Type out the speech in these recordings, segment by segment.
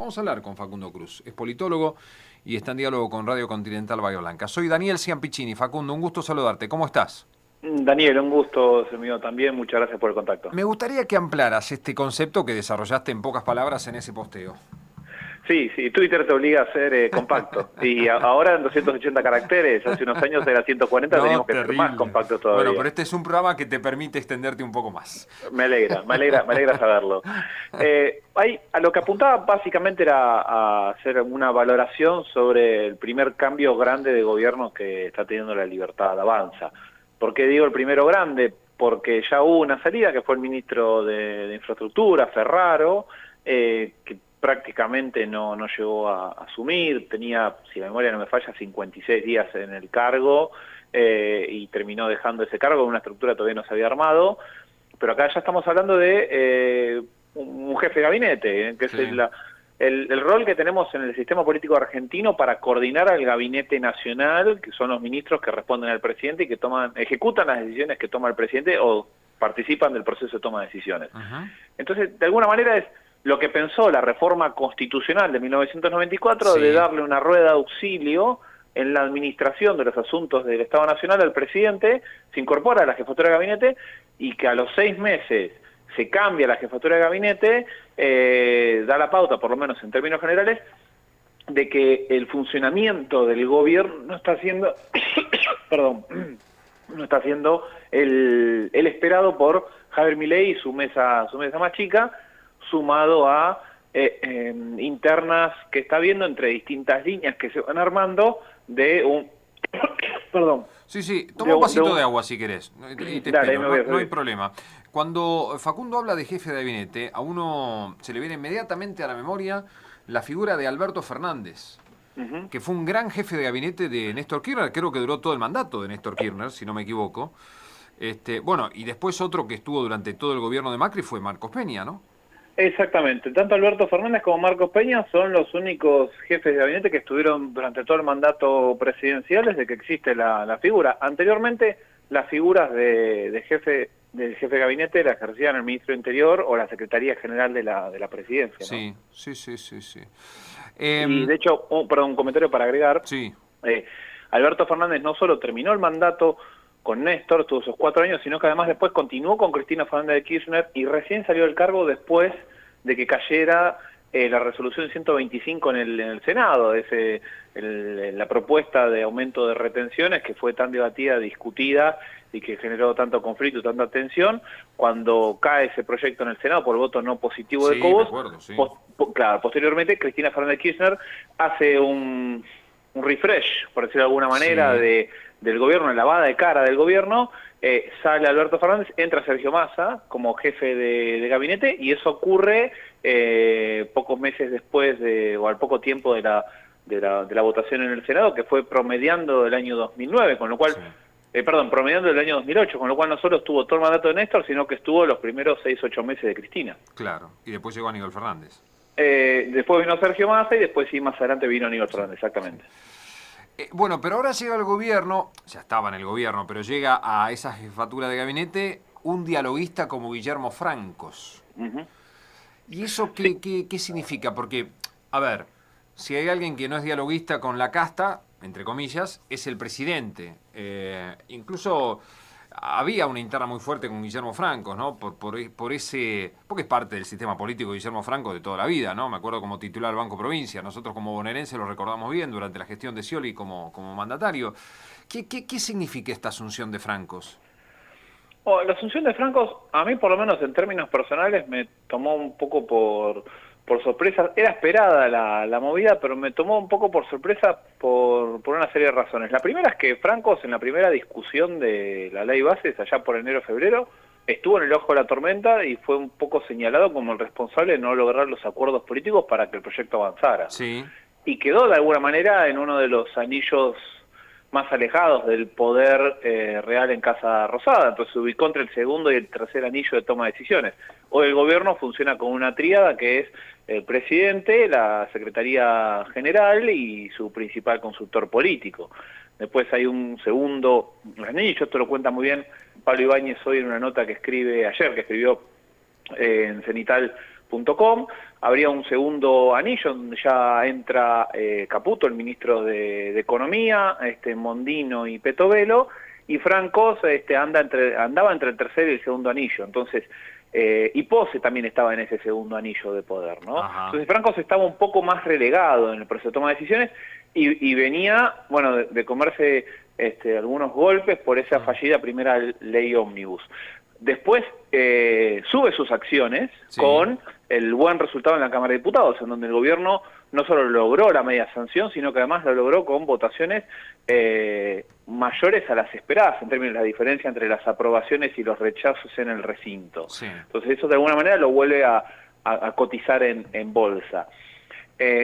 Vamos a hablar con Facundo Cruz, es politólogo y está en diálogo con Radio Continental Bahía Blanca. Soy Daniel Ciampicini. Facundo, un gusto saludarte. ¿Cómo estás? Daniel, un gusto ser mío también, muchas gracias por el contacto. Me gustaría que ampliaras este concepto que desarrollaste en pocas palabras en ese posteo. Sí, Twitter te obliga a ser compacto, y ahora en 280 caracteres, hace unos años era 140, No, teníamos que ser más terrible. compactos Bueno, todavía. pero este es un programa que te permite extenderte un poco más. Me alegra saberlo. A lo que apuntaba básicamente era a hacer una valoración sobre el primer cambio grande de gobierno que está teniendo la Libertad Avanza. ¿Por qué digo el primero grande? Porque ya hubo una salida que fue el ministro de Infraestructura, Ferraro, que prácticamente no llegó a asumir, tenía, si la memoria no me falla, 56 días en el cargo, y terminó dejando ese cargo con una estructura que todavía no se había armado, pero acá ya estamos hablando de un jefe de gabinete, que es Sí. el rol que tenemos en el sistema político argentino para coordinar al gabinete nacional, que son los ministros que responden al presidente y que ejecutan las decisiones que toma el presidente o participan del proceso de toma de decisiones. Ajá. Entonces, de alguna manera es lo que pensó la reforma constitucional de 1994 de Sí. darle una rueda de auxilio en la administración de los asuntos del Estado Nacional al presidente, se incorpora a la jefatura de gabinete y que a los 6 meses se cambia la jefatura de gabinete, da la pauta, por lo menos en términos generales, de que el funcionamiento del gobierno no está siendo, perdón, no está siendo el esperado por Javier Milei y su mesa más chica, sumado a internas que está viendo entre distintas líneas que se van armando de un perdón, Sí, toma un vasito de agua si querés. Y te dale, ahí espero, me voy a no hay servir. problema. Cuando Facundo habla de jefe de gabinete, a uno se le viene inmediatamente a la memoria la figura de Alberto Fernández, Ujú. que fue un gran jefe de gabinete de Néstor Kirchner, creo que duró todo el mandato de Néstor Kirchner, si no me equivoco. Bueno, y después otro que estuvo durante todo el gobierno de Macri fue Marcos Peña, ¿no? Exactamente, tanto Alberto Fernández como Marcos Peña son los únicos jefes de gabinete que estuvieron durante todo el mandato presidencial desde que existe la figura. Anteriormente, las figuras del jefe de gabinete la ejercían el ministro de Interior o la Secretaría General de la Presidencia, ¿no? Sí. Y Em, de hecho, perdón, un comentario para agregar, sí, eh, Alberto Fernández no solo terminó el mandato con Néstor, tuvo esos 4 años, sino que además después continuó con Cristina Fernández de Kirchner y recién salió del cargo después de que cayera la resolución 125 en el Senado, la propuesta de aumento de retenciones que fue tan debatida, discutida y que generó tanto conflicto y tanta tensión. Cuando cae ese proyecto en el Senado por el voto no positivo de sí, me Cobos, acuerdo, sí. claro, posteriormente Cristina Fernández de Kirchner hace un refresh, por decirlo de alguna manera, Sí, del gobierno, una lavada de cara del gobierno, sale Alberto Fernández, entra Sergio Massa como jefe de gabinete y eso ocurre pocos meses después o al poco tiempo de la votación en el Senado, que fue promediando el año 2009, con lo cual, sí, promediando el año 2008, con lo cual no solo estuvo todo el mandato de Néstor, sino que estuvo los primeros 6, 8 meses de Cristina. claro. Y después llegó Aníbal Fernández. Después vino Sergio Massa y después sí, más adelante vino Aníbal Sí, Fernández, sí. exactamente. Bueno, pero ahora llega el gobierno, ya estaba en el gobierno, pero llega a esa jefatura de gabinete un dialoguista como Guillermo Francos. Ujú. ¿Y eso Sí. qué significa? Porque, a ver, si hay alguien que no es dialoguista con la casta, entre comillas, es el presidente. Incluso había una interna muy fuerte con Guillermo Franco, ¿no? Por ese, porque es parte del sistema político de Guillermo Franco de toda la vida, ¿no? Me acuerdo como titular del Banco Provincia. Nosotros como bonaerenses lo recordamos bien durante la gestión de Scioli como mandatario. ¿Qué significa esta asunción de Francos? La asunción de Francos, a mí por lo menos en términos personales, me tomó un poco por sorpresa. Era esperada la movida, pero me tomó un poco por sorpresa por una serie de razones. La primera es que Francos, en la primera discusión de la ley bases, allá por enero-febrero, estuvo en el ojo de la tormenta y fue un poco señalado como el responsable de no lograr los acuerdos políticos para que el proyecto avanzara. Sí, Y quedó de alguna manera en uno de los anillos más alejados del poder real en Casa Rosada, entonces se ubicó entre el segundo y el tercer anillo de toma de decisiones. Hoy el gobierno funciona con una tríada que es el presidente, la Secretaría General y su principal consultor político. Después hay un segundo anillo, esto lo cuenta muy bien Pablo Ibáñez hoy en una nota que escribió en Cenital .com, habría un segundo anillo donde ya entra Caputo, el ministro de Economía, Mondino y Petovelo, y Francos andaba entre el tercer y el segundo anillo. Entonces, y Pose también estaba en ese segundo anillo de poder, ¿no? Ajá. Entonces Francos estaba un poco más relegado en el proceso de toma de decisiones y venía, bueno, de comerse algunos golpes por esa fallida primera ley ómnibus. Después sube sus acciones con el buen resultado en la Cámara de Diputados, en donde el gobierno no solo logró la media sanción, sino que además lo logró con votaciones mayores a las esperadas, en términos de la diferencia entre las aprobaciones y los rechazos en el recinto. Sí. Entonces eso de alguna manera lo vuelve a cotizar en bolsa.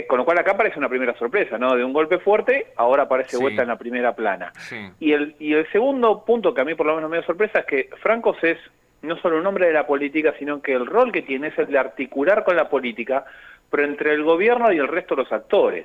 Con lo cual acá aparece una primera sorpresa, ¿no? De un golpe fuerte, ahora aparece vuelta en la primera plana. Sí. Y el segundo punto que a mí por lo menos me da sorpresa es que Francos es no solo un hombre de la política, sino que el rol que tiene es el de articular con la política, pero entre el gobierno y el resto de los actores.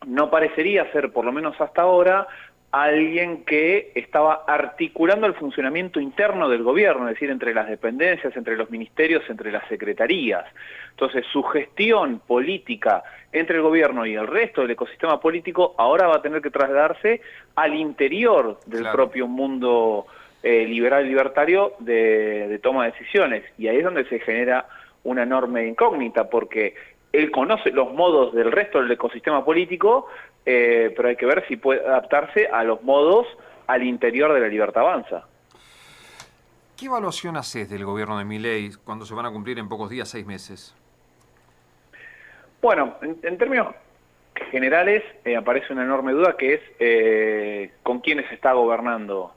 No parecería ser, por lo menos hasta ahora, alguien que estaba articulando el funcionamiento interno del gobierno, es decir, entre las dependencias, entre los ministerios, entre las secretarías. Entonces, su gestión política entre el gobierno y el resto del ecosistema político ahora va a tener que trasladarse al interior del propio mundo liberal y libertario de toma de decisiones. Y ahí es donde se genera una enorme incógnita, porque él conoce los modos del resto del ecosistema político, pero hay que ver si puede adaptarse a los modos al interior de la Libertad Avanza. ¿Qué evaluación haces del gobierno de Milei cuando se van a cumplir en pocos días 6 meses? Bueno, en términos generales aparece una enorme duda que es con quiénes está gobernando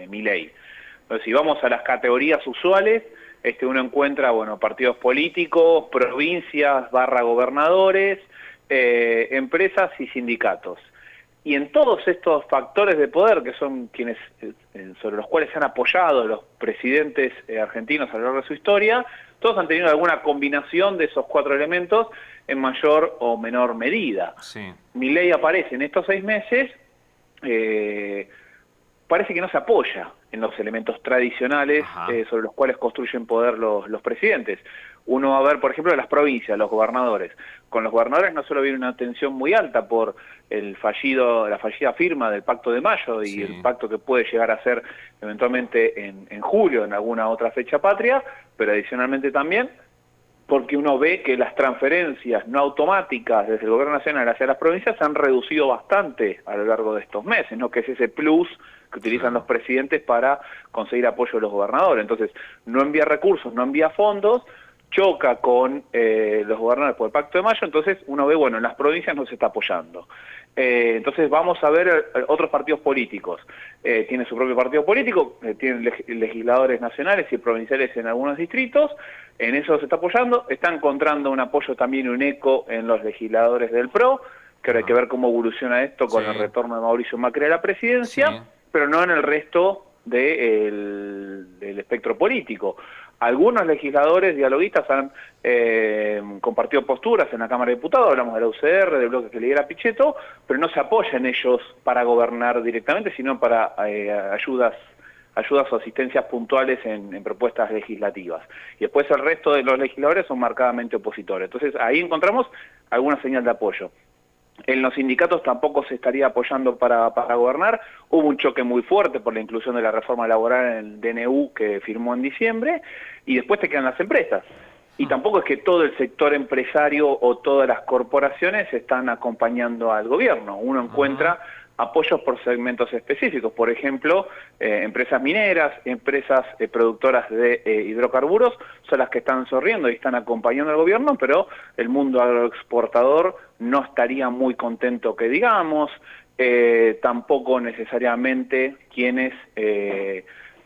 Milei. Entonces, si vamos a las categorías usuales, uno encuentra, bueno, partidos políticos, provincias / gobernadores, empresas y sindicatos. Y en todos estos factores de poder, que son quienes sobre los cuales se han apoyado los presidentes argentinos a lo largo de su historia, todos han tenido alguna combinación de esos 4 elementos en mayor o menor medida. Sí. Milei aparece en estos 6 meses, parece que no se apoya en los elementos tradicionales sobre los cuales construyen poder los presidentes. Uno va a ver, por ejemplo, las provincias, los gobernadores. Con los gobernadores no solo viene una tensión muy alta por la fallida firma del Pacto de Mayo y el pacto que puede llegar a ser eventualmente en julio, en alguna otra fecha patria, pero adicionalmente también porque uno ve que las transferencias no automáticas desde el gobierno nacional hacia las provincias se han reducido bastante a lo largo de estos meses, ¿no? Que es ese plus que utilizan los presidentes para conseguir apoyo de los gobernadores. Entonces, no envía recursos, no envía fondos, choca con los gobernadores por el Pacto de Mayo, entonces uno ve, bueno, en las provincias no se está apoyando. Entonces vamos a ver otros partidos políticos. Tiene su propio partido político, tiene legisladores nacionales y provinciales en algunos distritos, en eso se está apoyando, está encontrando un apoyo también, un eco en los legisladores del PRO, que ahora hay que ver cómo evoluciona esto con el retorno de Mauricio Macri a la presidencia, pero no en el resto del espectro político. Algunos legisladores dialoguistas han compartido posturas en la Cámara de Diputados, hablamos de la UCR, del bloque que lidera Pichetto, pero no se apoyan ellos para gobernar directamente, sino para ayudas o asistencias puntuales en propuestas legislativas. Y después el resto de los legisladores son marcadamente opositores. Entonces ahí encontramos alguna señal de apoyo. En los sindicatos tampoco se estaría apoyando para gobernar. Hubo un choque muy fuerte por la inclusión de la reforma laboral en el DNU que firmó en diciembre, y después te quedan las empresas. Y tampoco es que todo el sector empresario o todas las corporaciones están acompañando al gobierno. Uno encuentra apoyos por segmentos específicos, por ejemplo, empresas mineras, empresas productoras de hidrocarburos, son las que están sonriendo y están acompañando al gobierno, pero el mundo agroexportador no estaría muy contento que digamos, tampoco necesariamente quienes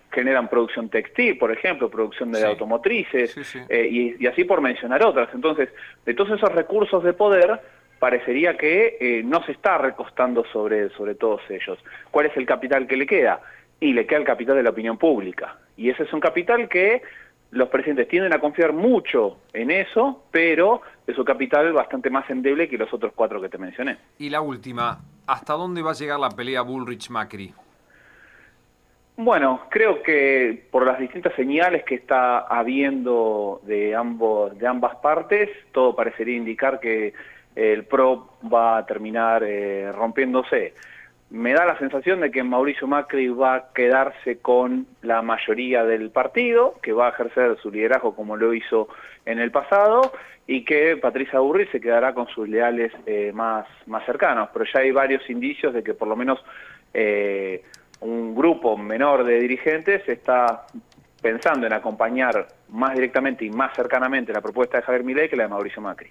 generan producción textil, por ejemplo, producción de automotrices, y así por mencionar otras. Entonces, de todos esos recursos de poder, parecería que no se está recostando sobre todos ellos. ¿Cuál es el capital que le queda? Y le queda el capital de la opinión pública. Y ese es un capital que los presidentes tienden a confiar mucho en eso, pero es un capital bastante más endeble que los otros 4 que te mencioné. Y la última, ¿hasta dónde va a llegar la pelea Bullrich-Macri? Bueno, creo que por las distintas señales que está habiendo de ambas partes, todo parecería indicar que el PRO va a terminar rompiéndose. Me da la sensación de que Mauricio Macri va a quedarse con la mayoría del partido, que va a ejercer su liderazgo como lo hizo en el pasado, y que Patricia Bullrich se quedará con sus leales más cercanos. Pero ya hay varios indicios de que por lo menos un grupo menor de dirigentes está pensando en acompañar más directamente y más cercanamente la propuesta de Javier Milei que la de Mauricio Macri.